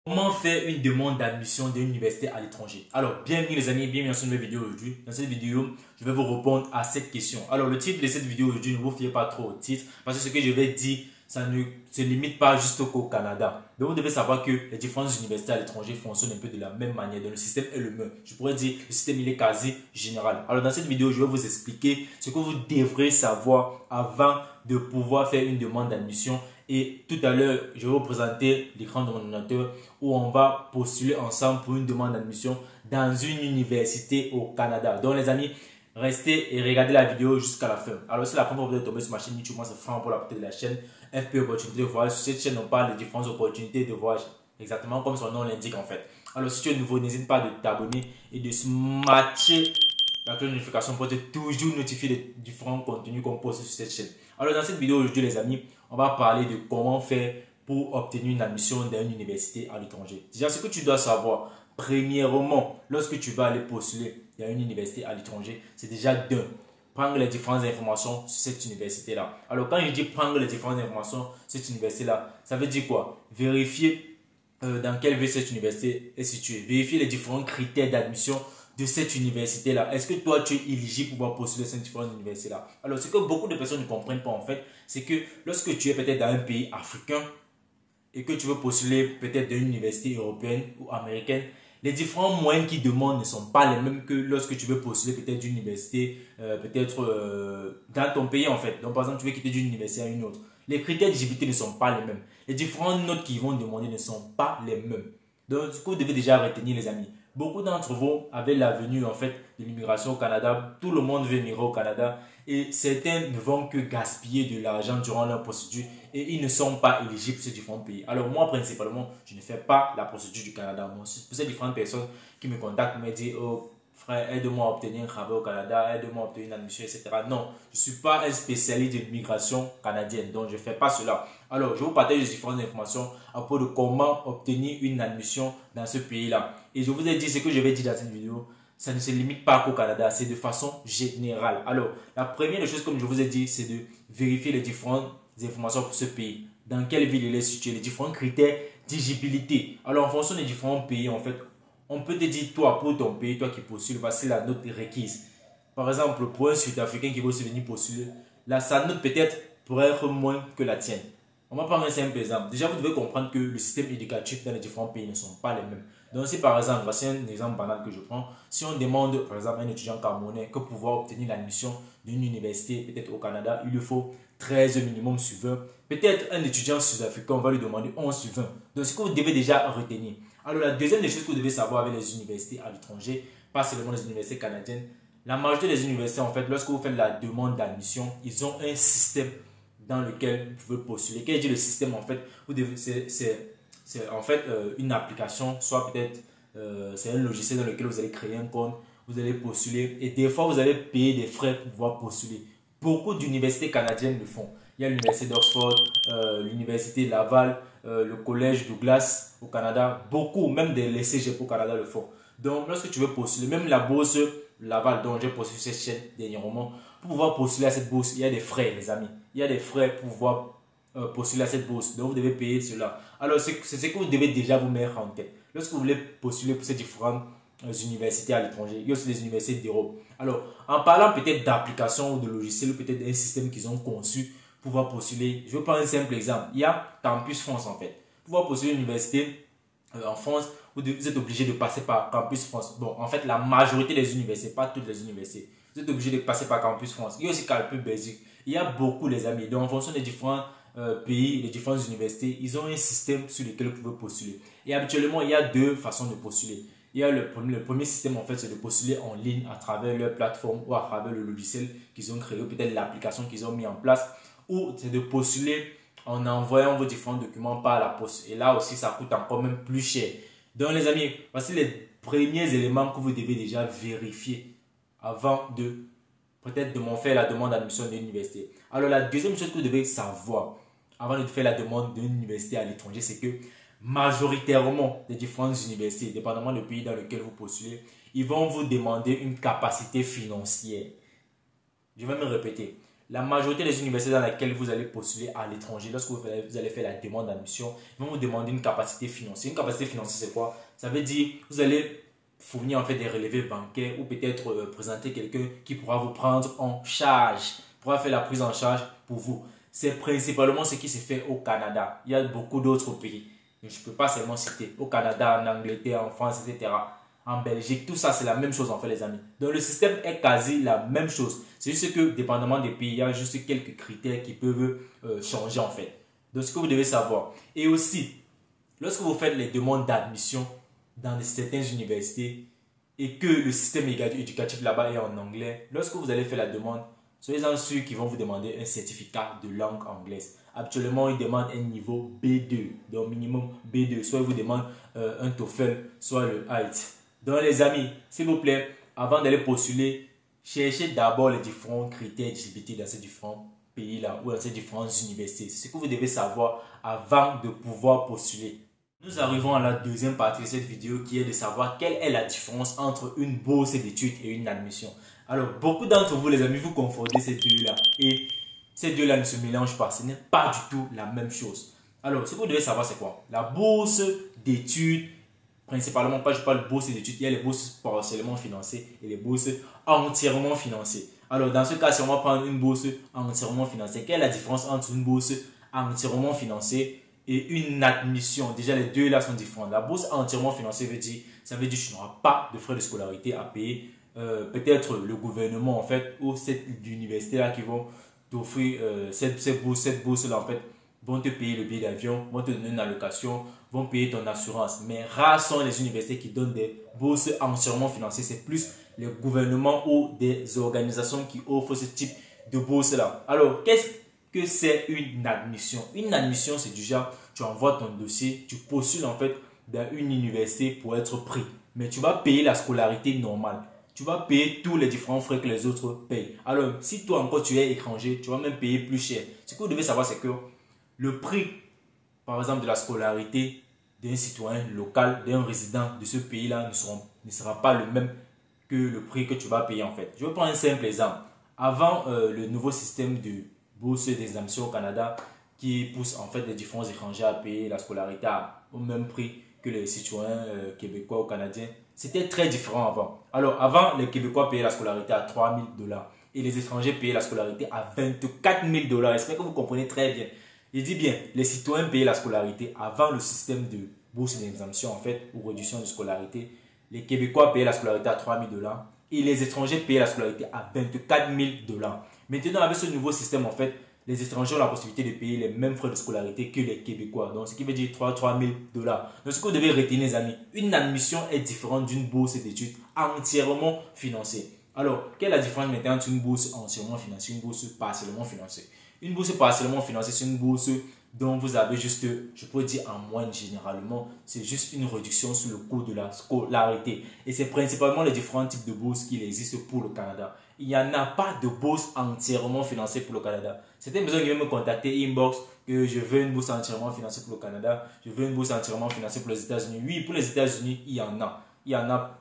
Comment faire une demande d'admission d'une université à l'étranger? Alors, bienvenue les amis, bienvenue dans cette nouvelle vidéo aujourd'hui. Dans cette vidéo, je vais vous répondre à cette question. Alors, le titre de cette vidéo aujourd'hui, ne vous fiez pas trop au titre, parce que ce que je vais dire, ça ne se limite pas juste au Canada. Donc, vous devez savoir que les différentes universités à l'étranger fonctionnent un peu de la même manière. Donc, le système est le même. Je pourrais dire, le système, il est quasi général. Alors, dans cette vidéo, je vais vous expliquer ce que vous devrez savoir avant de pouvoir faire une demande d'admission. Et tout à l'heure, je vais vous présenter l'écran de mon ordinateur où on va postuler ensemble pour une demande d'admission dans une université au Canada. Donc les amis, restez et regardez la vidéo jusqu'à la fin. Alors si la première fois vous êtes tombé sur ma chaîne YouTube, moi c'est Franck pour la portée de la chaîne FP Opportunité de Voyage. Sur cette chaîne, on parle des différentes opportunités de voyage, exactement comme son nom l'indique en fait. Alors si tu es nouveau, n'hésite pas de t'abonner et de smatcher la cloche de notification pour être toujours notifié des différents contenus qu'on poste sur cette chaîne. Alors dans cette vidéo aujourd'hui les amis, on va parler de comment faire pour obtenir une admission dans une université à l'étranger. Déjà, ce que tu dois savoir, premièrement, lorsque tu vas aller postuler dans une université à l'étranger, c'est déjà prendre les différentes informations sur cette université-là. Alors, quand je dis prendre les différentes informations sur cette université-là, ça veut dire quoi? Vérifier dans quelle ville cette université est située. Vérifier les différents critères d'admission de cette université-là. Est-ce que toi, tu es éligible pour pouvoir postuler cette différentes universités-là? Alors, ce que beaucoup de personnes ne comprennent pas en fait, c'est que lorsque tu es peut-être dans un pays africain, et que tu veux postuler peut-être dans une université européenne ou américaine, les différents moyens qui demandent ne sont pas les mêmes que lorsque tu veux postuler peut-être d'une université, dans ton pays en fait. Donc par exemple, tu veux quitter d'une université à une autre. Les critères d'éligibilité ne sont pas les mêmes. Les différentes notes qu'ils vont demander ne sont pas les mêmes. Donc ce que vous devez déjà retenir les amis. Beaucoup d'entre vous, avec la venue en fait de l'immigration au Canada, tout le monde veut migrer au Canada et certains ne vont que gaspiller de l'argent durant leur procédure et ils ne sont pas éligibles pour ces différents pays. Alors moi principalement, je ne fais pas la procédure du Canada. Moi, pour ces différentes personnes qui me contactent, me disent oh frère, aide-moi à obtenir un travail au Canada, aide-moi à obtenir une admission, etc. Non, je ne suis pas un spécialiste de l'immigration canadienne, donc je ne fais pas cela. Alors, je vous partage les différentes informations à propos de comment obtenir une admission dans ce pays-là. Et je vous ai dit ce que je vais dire dans cette vidéo, ça ne se limite pas qu'au Canada, c'est de façon générale. Alors, la première des choses, comme je vous ai dit, c'est de vérifier les différentes informations pour ce pays. Dans quelle ville il est situé, les différents critères d'éligibilité. Alors, en fonction des différents pays, en fait, on peut te dire, toi, pour ton pays, toi qui postules, voici la note requise. Par exemple, pour un Sud-Africain qui veut se venir postuler, là, sa note peut-être pourrait être moins que la tienne. On va prendre un simple exemple. Déjà, vous devez comprendre que le système éducatif dans les différents pays ne sont pas les mêmes. Donc, si par exemple, voici un exemple banal que je prends. Si on demande, par exemple, à un étudiant camerounais que pour pouvoir obtenir l'admission d'une université, peut-être au Canada, il lui faut 13 minimum sur 20. Peut-être un étudiant sud-africain, on va lui demander 11 sur 20. Donc, ce que vous devez déjà retenir. Alors, la deuxième des choses que vous devez savoir avec les universités à l'étranger, pas seulement les universités canadiennes, la majorité des universités, en fait, lorsque vous faites la demande d'admission, ils ont un système dans lequel vous pouvez postuler. Quand je dis le système, en fait, c'est en fait une application, soit peut-être c'est un logiciel dans lequel vous allez créer un compte, vous allez postuler et des fois vous allez payer des frais pour pouvoir postuler. Beaucoup d'universités canadiennes le font. Il y a l'université d'Oxford, l'université Laval, le collège Douglas au Canada. Beaucoup, même les cégep au Canada le font. Donc lorsque tu veux postuler, même la bourse Laval dont j'ai postulé sur cette chaîne dernièrement, pour pouvoir postuler à cette bourse, il y a des frais les amis. Il y a des frais pour pouvoir postuler à cette bourse. Donc vous devez payer cela. Alors c'est ce que vous devez déjà vous mettre en tête. Lorsque vous voulez postuler pour ces différentes universités à l'étranger, il y a aussi des universités d'Europe. Alors en parlant peut-être d'applications ou de logiciels ou peut-être d'un système qu'ils ont conçu pour pouvoir postuler, je vais prendre un simple exemple. Il y a Campus France en fait. Pour pouvoir postuler à l'université en France, vous êtes obligé de passer par Campus France. Bon, en fait, la majorité des universités, pas toutes les universités, vous êtes obligé de passer par Campus France. Il y a aussi Campus Belgique. Il y a beaucoup, les amis. Donc, en fonction des différents pays, des différentes universités, ils ont un système sur lequel vous pouvez postuler. Et habituellement, il y a deux façons de postuler. Il y a le premier système, en fait, c'est de postuler en ligne à travers leur plateforme ou à travers le logiciel qu'ils ont créé, peut-être l'application qu'ils ont mis en place, ou c'est de postuler en envoyant vos différents documents par la poste. Et là aussi, ça coûte encore même plus cher. Donc, les amis, voici les premiers éléments que vous devez déjà vérifier avant de peut-être faire la demande d'admission d'une université. Alors, la deuxième chose que vous devez savoir avant de faire la demande d'une université à l'étranger, c'est que majoritairement, les différentes universités, dépendamment du pays dans lequel vous postulez, ils vont vous demander une capacité financière. Je vais me répéter. La majorité des universités dans lesquelles vous allez postuler à l'étranger, lorsque vous allez faire la demande d'admission, ils vont vous demander une capacité financière. Une capacité financière, c'est quoi? Ça veut dire vous allez fournir en fait des relevés bancaires ou peut-être présenter quelqu'un qui pourra vous prendre en charge, pourra faire la prise en charge pour vous. C'est principalement ce qui se fait au Canada. Il y a beaucoup d'autres pays. Je ne peux pas seulement citer. Au Canada, en Angleterre, en France, etc. En Belgique, tout ça, c'est la même chose en fait, les amis. Donc, le système est quasi la même chose. C'est juste que, dépendamment des pays, il y a juste quelques critères qui peuvent changer en fait. Donc, ce que vous devez savoir. Et aussi, lorsque vous faites les demandes d'admission dans certaines universités et que le système éducatif là-bas est en anglais, lorsque vous allez faire la demande, soyez-en sûrs qu'ils vont vous demander un certificat de langue anglaise. Actuellement, ils demandent un niveau B2, donc minimum B2. Soit ils vous demandent un TOEFL, soit le IELTS. Donc les amis, s'il vous plaît, avant d'aller postuler, cherchez d'abord les différents critères d'éligibilité dans ces différents pays-là ou dans ces différentes universités. C'est ce que vous devez savoir avant de pouvoir postuler. Nous arrivons à la deuxième partie de cette vidéo qui est de savoir quelle est la différence entre une bourse d'études et une admission. Alors, beaucoup d'entre vous, les amis, vous confondez ces deux-là. Et ces deux-là ne se mélangent pas. Ce n'est pas du tout la même chose. Alors, ce que vous devez savoir, c'est quoi? La bourse d'études, principalement, pas je parle de bourse d'études, il y a les bourses partiellement financées et les bourses entièrement financées. Alors, dans ce cas, si on va prendre une bourse entièrement financée, quelle est la différence entre une bourse entièrement financée et une admission? Déjà, les deux là sont différents. La bourse entièrement financée ça veut dire que tu n'auras pas de frais de scolarité à payer. Peut-être le gouvernement en fait ou cette université là qui vont t'offrir cette bourse là en fait vont te payer le billet d'avion, vont te donner une allocation, vont payer ton assurance. Mais rares sont les universités qui donnent des bourses entièrement financées. C'est plus les gouvernements ou des organisations qui offrent ce type de bourse là. Alors, qu'est-ce que c'est une admission? Une admission, c'est du genre, tu envoies ton dossier, tu postules en fait dans une université pour être pris. Mais tu vas payer la scolarité normale. Tu vas payer tous les différents frais que les autres payent. Alors, si toi encore tu es étranger, tu vas même payer plus cher. Ce que vous devez savoir, c'est que le prix, par exemple, de la scolarité d'un citoyen local, d'un résident de ce pays-là ne sera pas le même que le prix que tu vas payer en fait. Je vais prendre un simple exemple. Avant le nouveau système de bourse d'exemption au Canada qui pousse en fait les différents étrangers à payer la scolarité au même prix que les citoyens québécois ou canadiens, c'était très différent avant. Alors avant, les Québécois payaient la scolarité à 3 000 $ et les étrangers payaient la scolarité à 24 000 $. J'espère que vous comprenez très bien. Je dis bien, les citoyens payaient la scolarité avant le système de bourse d'exemption en fait ou réduction de scolarité. Les Québécois payaient la scolarité à 3 000 $ et les étrangers payaient la scolarité à 24 000 $. Maintenant, avec ce nouveau système, en fait, les étrangers ont la possibilité de payer les mêmes frais de scolarité que les Québécois. Donc, ce qui veut dire 3 000 $. Donc, ce que vous devez retenir, les amis, une admission est différente d'une bourse d'études entièrement financée. Alors, quelle est la différence maintenant entre une bourse entièrement financée et une bourse partiellement financée? Une bourse partiellement financée, c'est une bourse dont vous avez juste, je peux dire en moyenne généralement, c'est juste une réduction sur le coût de la scolarité. Et c'est principalement les différents types de bourses qui existent pour le Canada. Il n'y en a pas de bourse entièrement financée pour le Canada. Certaines personnes qui viennent me contacter inbox que je veux une bourse entièrement financée pour le Canada, je veux une bourse entièrement financée pour les États-Unis. Oui, pour les États-Unis, il y en a. Il y en a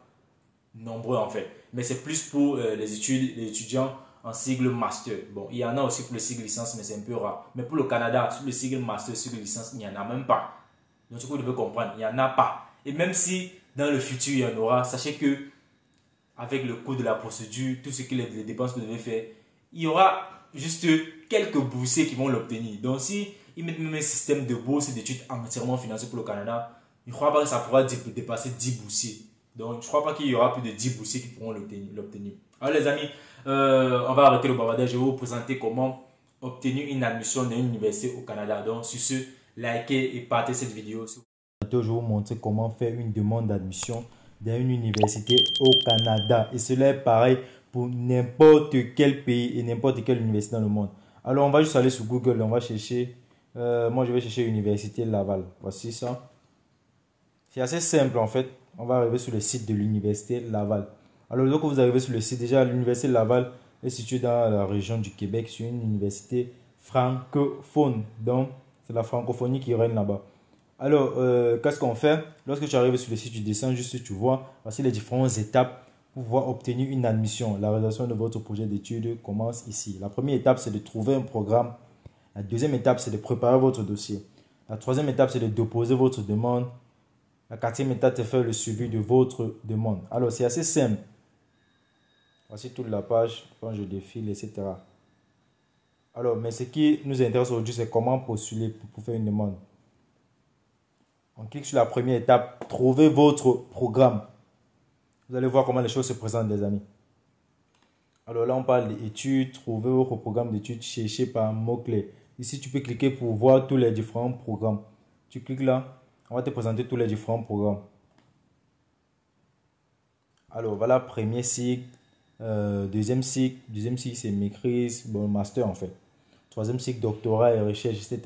nombreux en fait. Mais c'est plus pour les étudiants en sigle master. Bon, il y en a aussi pour le sigle licence, mais c'est un peu rare. Mais pour le Canada, sur le sigle master, sigle licence, il n'y en a même pas. Donc, ce que vous devez comprendre, il n'y en a pas. Et même si dans le futur, il y en aura, sachez que avec le coût de la procédure, tout ce que les dépenses que vous devez faire, il y aura juste quelques boursiers qui vont l'obtenir. Donc, si ils mettent même un système de bourse d'études entièrement financé pour le Canada, je ne crois pas que ça pourra dépasser 10 boursiers. Donc, je ne crois pas qu'il y aura plus de 10 boursiers qui pourront l'obtenir. Alors, les amis, on va arrêter le bavardage. Je vais vous présenter comment obtenir une admission dans une université au Canada. Donc, sur ce, likez et partagez cette vidéo. Je vais vous montrer comment faire une demande d'admission dans une université au Canada. Et cela est pareil pour n'importe quel pays et n'importe quelle université dans le monde. Alors, on va juste aller sur Google. On va chercher. Moi, je vais chercher Université Laval. Voici ça. C'est assez simple en fait. On va arriver sur le site de l'Université Laval. Alors, lorsque vous arrivez sur le site, déjà l'Université Laval est située dans la région du Québec, sur une université francophone. Donc, c'est la francophonie qui règne là-bas. Alors, qu'est-ce qu'on fait? Lorsque tu arrives sur le site, tu descends juste, tu vois, voici les différentes étapes pour pouvoir obtenir une admission. La réalisation de votre projet d'études commence ici. La première étape, c'est de trouver un programme. La deuxième étape, c'est de préparer votre dossier. La troisième étape, c'est de déposer votre demande. La quatrième étape, c'est de faire le suivi de votre demande. Alors, c'est assez simple. Voici toute la page quand je défile, etc. Alors, mais ce qui nous intéresse aujourd'hui, c'est comment postuler pour faire une demande. On clique sur la première étape, trouver votre programme. Vous allez voir comment les choses se présentent, les amis. Alors là, on parle d'études, trouver votre programme d'études, chercher par mots-clés. Ici, tu peux cliquer pour voir tous les différents programmes. Tu cliques là, on va te présenter tous les différents programmes. Alors voilà, premier cycle, deuxième cycle c'est maîtrise, bon, master en fait. Troisième cycle, doctorat et recherche, etc.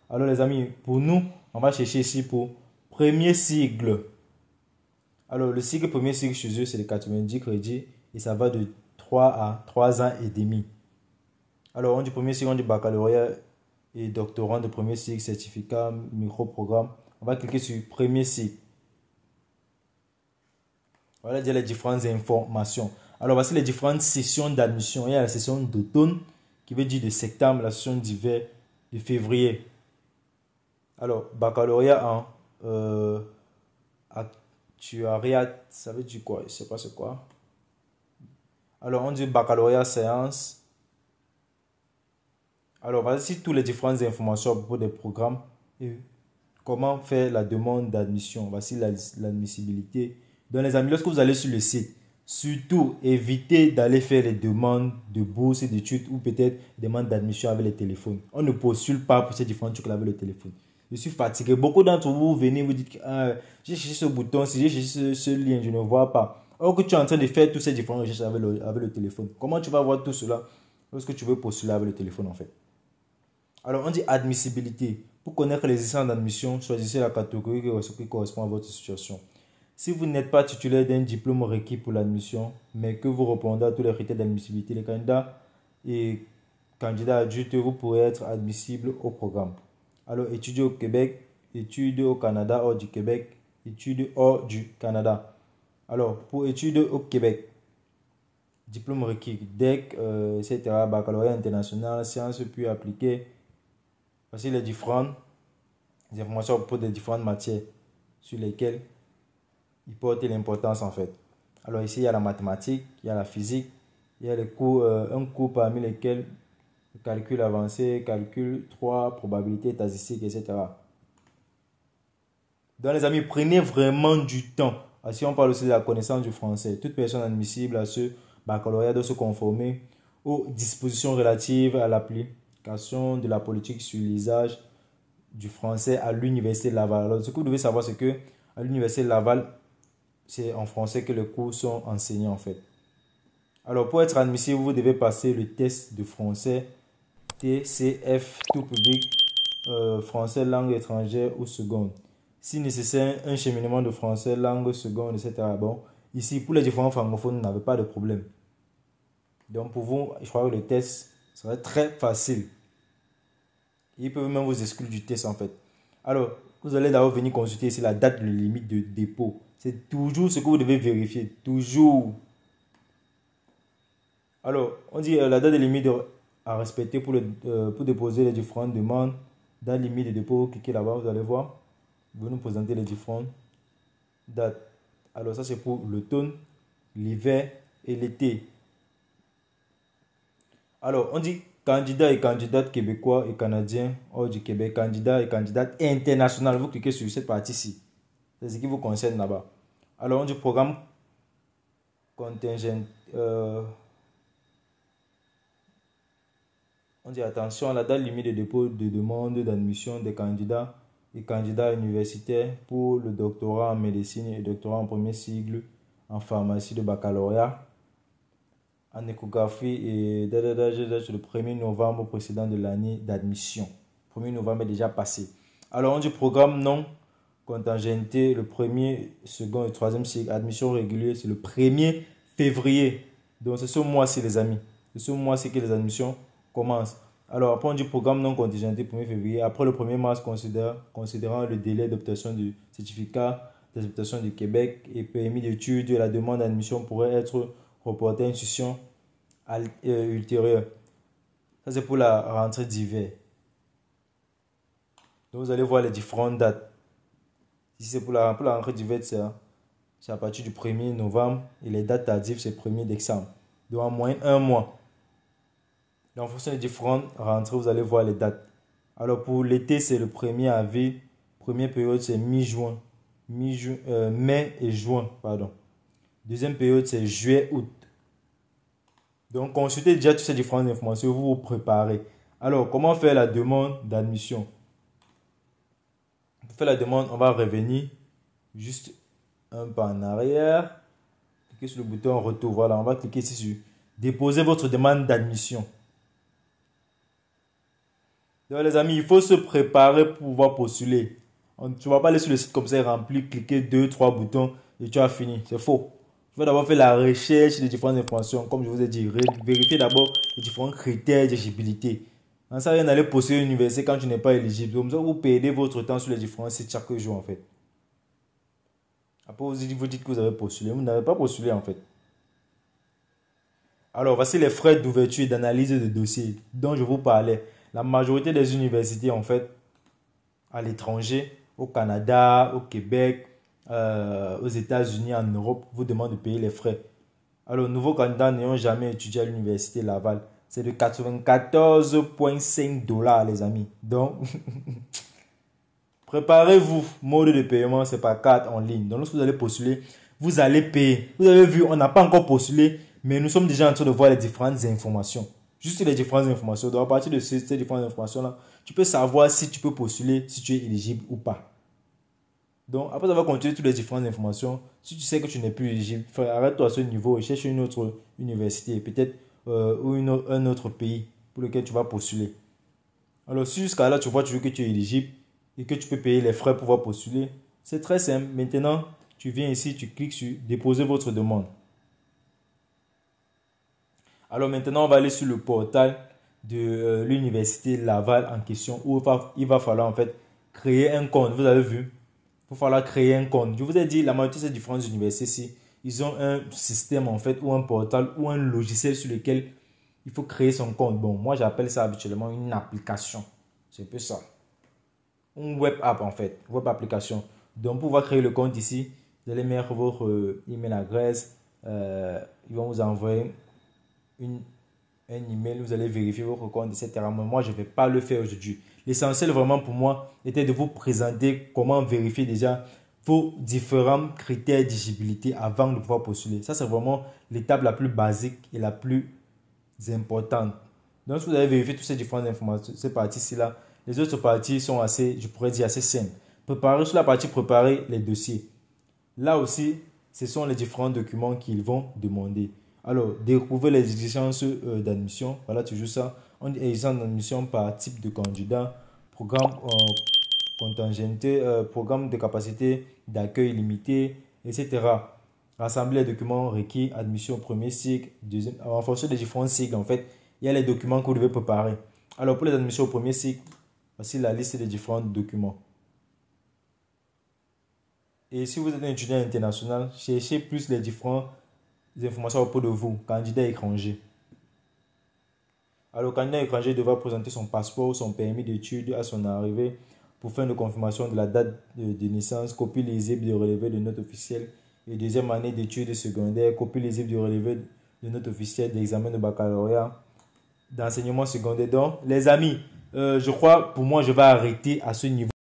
Alors les amis, pour nous, on va chercher ici pour premier cycle. Alors le cycle, premier cycle chez eux, c'est de 90 crédits et ça va de 3 à 3 ans et demi. Alors on dit premier cycle, on dit baccalauréat et doctorant de premier cycle, certificat, micro-programme. On va cliquer sur premier cycle. Voilà déjà les différentes informations. Alors voici les différentes sessions d'admission. Il y a la session d'automne qui veut dire de septembre, la session d'hiver de février. Alors baccalauréat en actuariat, ça veut dire quoi? Je ne sais pas c'est quoi. Alors on dit baccalauréat séance. Alors voici toutes les différentes informations à propos des programmes et comment faire la demande d'admission. Voici l'admissibilité. Donc les amis, lorsque vous allez sur le site, surtout évitez d'aller faire les demandes de bourse et d'études ou peut-être demandes d'admission avec les téléphones. On ne postule pas pour ces différents trucs avec le téléphone. Je suis fatigué. Beaucoup d'entre vous venez vous dites j'ai cherché ce bouton, si j'ai cherché ce lien, je ne vois pas. Alors que tu es en train de faire toutes ces différentes recherches avec le téléphone. Comment tu vas voir tout cela lorsque tu veux postuler avec le téléphone en fait? Alors on dit admissibilité. Pour connaître les licences d'admission, choisissez la catégorie qui correspond à votre situation. Si vous n'êtes pas titulaire d'un diplôme requis pour l'admission, mais que vous répondez à tous les critères d'admissibilité, les candidats et candidats adultes, vous pourrez être admissible au programme. Alors, étudier au Québec, études au Canada, hors du Québec, études hors du Canada. Alors, pour études au Québec, diplôme requis, DEC, etc., baccalauréat international, sciences puis appliquées. Voici les différentes informations à propos des différentes matières sur lesquelles il porte l'importance en fait. Alors ici, il y a la mathématique, il y a la physique, il y a les cours, un cours parmi lesquels calcul avancé, calcul 3, probabilité statistique, etc. Donc les amis, prenez vraiment du temps. Si on parle aussi de la connaissance du français, toute personne admissible à ce baccalauréat doit se conformer aux dispositions relatives à l'application de la politique sur l'usage du français à l'université Laval. Alors ce que vous devez savoir, c'est que à l'université Laval, c'est en français que les cours sont enseignés en fait. Alors pour être admissible, vous devez passer le test de français TCF tout public, français langue étrangère ou seconde. Si nécessaire, un cheminement de français langue seconde, etc. Bon, ici pour les différents francophones, vous n'avez pas de problème. Donc pour vous, je crois que le test serait très facile. Ils peuvent même vous exclure du test en fait. Alors, vous allez d'abord venir consulter ici la date limite de dépôt. C'est toujours ce que vous devez vérifier. Toujours. Alors, on dit la date limite à respecter pour déposer les différentes demandes. Date limite de dépôt, cliquez là-bas, vous allez voir. Vous nous présenter les différentes dates. Alors, ça c'est pour l'automne, l'hiver et l'été. Alors, on dit candidats et candidates québécois et canadiens hors du Québec, candidats et candidates internationales. Vous cliquez sur cette partie-ci. C'est ce qui vous concerne là-bas. Alors, on dit programme contingent. On dit attention à la date limite de dépôt de demande d'admission des candidats et candidats universitaires pour le doctorat en médecine et doctorat en premier cycle en pharmacie de baccalauréat en échographie et le 1er novembre précédent de l'année d'admission. 1er novembre est déjà passé. Alors on dit programme non contingenté, le 1er, 2e et 3e cycle. Admission régulière, c'est le 1er février. Donc c'est ce mois-ci les amis. C'est ce mois-ci que les admissions commencent. Alors après on dit programme non contingenté 1er février. Après le 1er mars, considérant le délai d'obtention du certificat d'habitation du Québec et permis d'études. La demande d'admission pourrait être reportée à une session ultérieure. Ça, c'est pour la rentrée d'hiver. Donc, vous allez voir les différentes dates. Si c'est pour la rentrée d'hiver, c'est à partir du 1er novembre et les dates tardives, c'est 1er décembre. Donc, en moyenne, 1 mois. Donc, en fonction des différentes rentrées, vous allez voir les dates. Alors, pour l'été, c'est le 1er avril. Première période, c'est mi-juin. Mai et juin, pardon. Deuxième période, c'est juillet, août. Donc, consultez déjà toutes ces différentes informations, vous vous préparez. Alors, comment faire la demande d'admission? Pour faire la demande, on va revenir juste un pas en arrière. Cliquez sur le bouton retour. Voilà, on va cliquer ici sur déposer votre demande d'admission. Donc, les amis, il faut se préparer pour pouvoir postuler. Tu ne vas pas aller sur le site comme ça et remplir, cliquer 2-3 boutons et tu as fini. C'est faux. Tu vas d'abord faire la recherche des différentes informations. Comme je vous ai dit, vérifier d'abord les différents critères d'éligibilité. Ça sert à rien d'aller postuler à l'université quand tu n'es pas éligible. Comme ça, vous perdez votre temps sur les différents sites chaque jour en fait. Après, vous dites que vous avez postulé. Vous n'avez pas postulé en fait. Alors, voici les frais d'ouverture et d'analyse de dossier dont je vous parlais. La majorité des universités, en fait, à l'étranger, au Canada, au Québec, aux États-Unis, en Europe, vous demandent de payer les frais. Alors, nouveaux candidats n'ayant jamais étudié à l'université Laval, c'est de 94,5 $, les amis. Donc, préparez-vous. Mode de paiement, c'est par carte en ligne. Donc, lorsque vous allez postuler, vous allez payer. Vous avez vu, on n'a pas encore postulé, mais nous sommes déjà en train de voir les différentes informations. Juste les différentes informations. Donc, à partir de ces différentes informations-là, tu peux savoir si tu peux postuler, si tu es éligible ou pas. Donc, après avoir continué toutes les différentes informations, si tu sais que tu n'es plus éligible, arrête-toi à ce niveau et cherche une autre université, peut-être ou un autre pays pour lequel tu vas postuler. Alors, si jusqu'à là, tu vois toujours que tu es éligible et que tu peux payer les frais pour pouvoir postuler, c'est très simple. Maintenant, tu viens ici, tu cliques sur déposer votre demande. Alors maintenant, on va aller sur le portal de l'université Laval en question où il va falloir en fait créer un compte. Vous avez vu, il va falloir créer un compte. Je vous ai dit, la majorité de ces différentes universités, ils ont un système en fait ou un portal ou un logiciel sur lequel il faut créer son compte. Bon, moi j'appelle ça habituellement une application. C'est un peu ça. Une web app en fait, web application. Donc pour pouvoir créer le compte ici, vous allez mettre votre email adresse. Ils vont vous envoyer un email, vous allez vérifier votre compte, etc. Mais moi, je ne vais pas le faire aujourd'hui. L'essentiel vraiment pour moi était de vous présenter comment vérifier déjà vos différents critères d'éligibilité avant de pouvoir postuler. Ça, c'est vraiment l'étape la plus basique et la plus importante. Donc, si vous avez vérifié toutes ces différentes informations, ces parties-ci là, les autres parties sont assez, je pourrais dire, assez simples. Préparer, sur la partie préparer les dossiers. Là aussi, ce sont les différents documents qu'ils vont demander. Alors, découvrir les exigences d'admission. Voilà, toujours ça. On dit exigences d'admission par type de candidat, programme contingenté, programme de capacité d'accueil limité, etc. Rassembler les documents requis, admission au premier cycle, deuxième. Alors, en fonction des différents cycles, en fait, il y a les documents que vous devez préparer. Alors, pour les admissions au premier cycle, voici la liste des différents documents. Et si vous êtes un étudiant international, cherchez plus les différentes informations à propos de vous, candidat étranger. Alors, le candidat étranger devra présenter son passeport, son permis d'études à son arrivée pour fin de confirmation de la date de naissance, copie lisible de relevé de note officielle et deuxième année d'études secondaires, copie lisible de relevé de note officielle d'examen de baccalauréat, d'enseignement secondaire. Donc, les amis, je crois, pour moi, je vais arrêter à ce niveau.